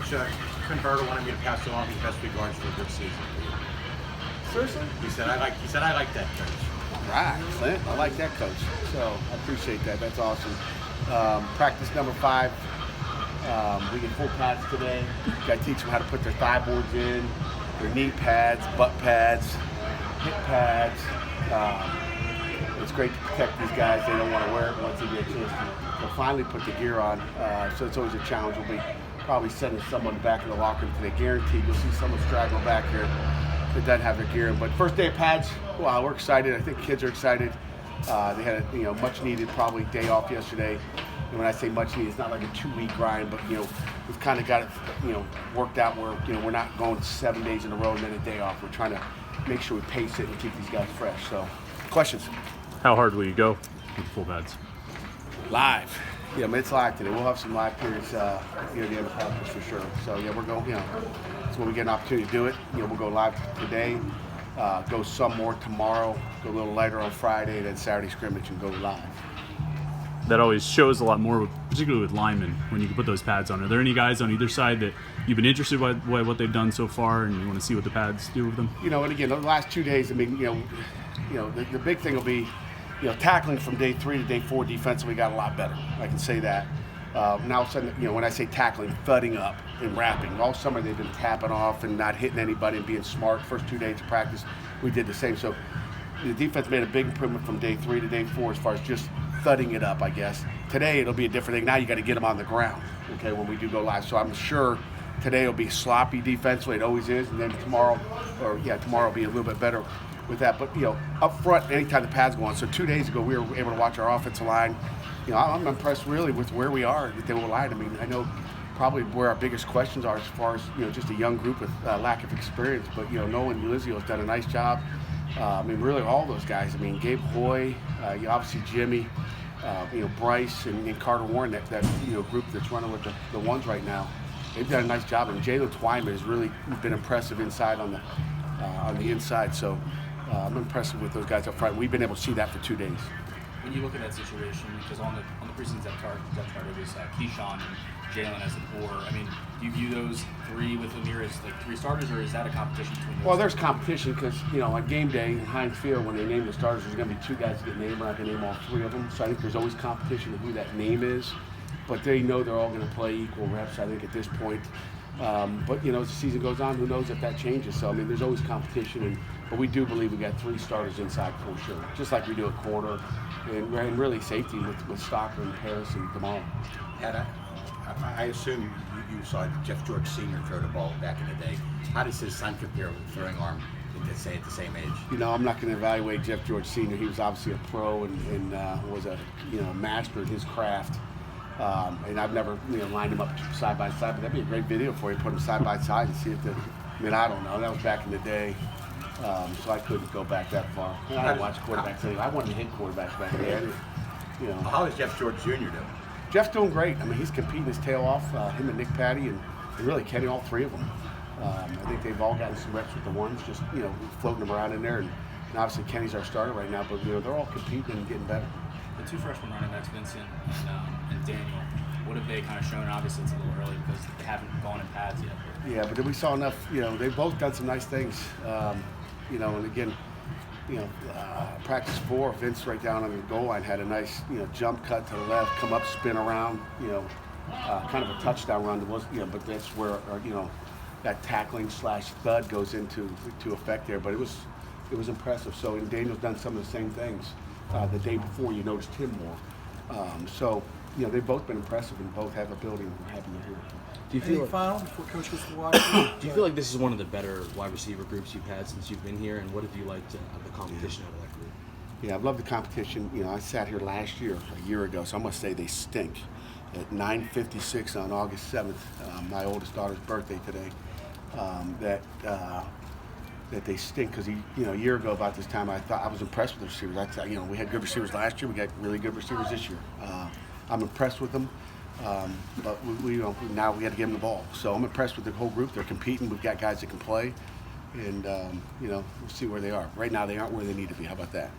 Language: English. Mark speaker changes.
Speaker 1: Coach Converter wanted me to pass along his best regards for a good season.
Speaker 2: Seriously?
Speaker 1: He said I like that, Coach.
Speaker 2: All right, Clint. I like that, Coach. So I appreciate that. That's awesome. Practice number 5. We get full pads today. Got to teach them how to put their thigh boards in, their knee pads, butt pads, hip pads. It's great to protect these guys. They don't want to wear it once they get a chance to finally put the gear on. So it's always a challenge. We'll be probably sending someone back in the locker room today. Guaranteed you'll see someone straggle back here that doesn't have their gear in. But first day of pads, wow, we're excited. I think kids are excited. They had a much needed probably day off yesterday. And when I say much needed, it's not like a 2-week grind, but we've kind of got it worked out where we're not going 7 days in a row and then a day off. We're trying to make sure we pace it and keep these guys fresh. So, questions?
Speaker 3: How hard will you go with full pads?
Speaker 2: Live. Yeah, it's live today. We'll have some live periods near the end of practice for sure. So yeah, we're going. It's when we get an opportunity to do it. We'll go live today. Go some more tomorrow. Go a little lighter on Friday, and then Saturday scrimmage and go live.
Speaker 3: That always shows a lot more, particularly with linemen, when you can put those pads on. Are there any guys on either side that you've been interested by what they've done so far, and you want to see what the pads do with them?
Speaker 2: And again, the last 2 days, I mean, the big thing will be, tackling from day 3 to day 4 defensively got a lot better. I can say that. Now, all of a sudden, when I say tackling, thudding up and wrapping. All summer they've been tapping off and not hitting anybody and being smart. First 2 days of practice, we did the same. So the defense made a big improvement from day 3 to day 4 as far as just thudding it up, I guess. Today it'll be a different thing. Now you got to get them on the ground, okay, when we do go live. So I'm sure today will be sloppy defensively. It always is. And then tomorrow will be a little bit better with that. But, up front, anytime the pads go on. So 2 days ago, we were able to watch our offensive line. I'm impressed really with where we are with the O-line. I mean, I know probably where our biggest questions are as far as, just a young group with lack of experience. But, Noah and Ulysses has done a nice job. I mean, really all those guys. I mean, Gabe Hoy, obviously Jimmy, Bryce and Carter Warren, that group that's running with the ones right now. They've done a nice job. And Jalen Twyman has really been impressive inside on the inside. So I'm impressed with those guys up front. We've been able to see that for 2 days.
Speaker 4: When you look at that situation, because on the preseason depth chart it was Keyshawn and Jalen as the core. I mean, do you view those 3 with Amir as like 3 starters, or is that a competition between those?
Speaker 2: Well, there's competition because, on game day in Heinz Field, when they name the starters, there's going to be 2 guys that get named. We're not going to name all 3 of them. So I think there's always competition of who that name is. But they know they're all going to play equal reps, I think, at this point. But, as the season goes on, who knows if that changes. So, I mean, there's always competition. But we do believe we got 3 starters inside for sure, just like we do at corner. And really safety with Stocker and Harris and Jamal.
Speaker 1: I assume you saw Jeff George Sr. throw the ball back in the day. How does his son compare with throwing arm at the same age?
Speaker 2: I'm not going to evaluate Jeff George Sr. He was obviously a pro and was a master in his craft. And I've never lined him up side by side, but that'd be a great video for you. Put them side by side and see if I don't know. That was back in the day. So I couldn't go back that far. I didn't watch quarterbacks anyway. I wanted to hit quarterbacks back then.
Speaker 1: How is Jeff George Jr. doing?
Speaker 2: Jeff's doing great. I mean, he's competing his tail off. Him and Nick Patty and really Kenny, all 3 of them. I think they've all gotten some reps with the ones, just floating them around in there. And obviously Kenny's our starter right now, but they're all competing and getting better.
Speaker 4: The 2 freshman running backs, Vincent and Daniel, what have they kind of shown? Obviously, it's a little early because they haven't gone in pads yet.
Speaker 2: Yeah, but we saw enough. They've both done some nice things. And again, practice 4, Vince right down on the goal line had a nice, jump cut to the left, come up, spin around, kind of a touchdown run. But that's where that tackling / thud goes into effect there. But it was impressive. So and Daniel's done some of the same things. The day before, you noticed him more. So they've both been impressive and both have ability and we're happy to hear.
Speaker 5: Do you feel
Speaker 6: final before Coach goes to Washington?
Speaker 5: Do you feel like this is one of the better wide receiver groups you've had since you've been here, and what have you liked of the competition out of that group?
Speaker 2: Yeah, I've loved the competition. I sat here last year, a year ago, so I'm going to say they stink. At 9:56 on August 7th, my oldest daughter's birthday today, that they stink because a year ago about this time I thought I was impressed with the receivers. I thought, we had good receivers last year. We got really good receivers this year. I'm impressed with them. But now we got to give them the ball. So I'm impressed with the whole group. They're competing. We've got guys that can play, and we'll see where they are. Right now, they aren't where they need to be. How about that?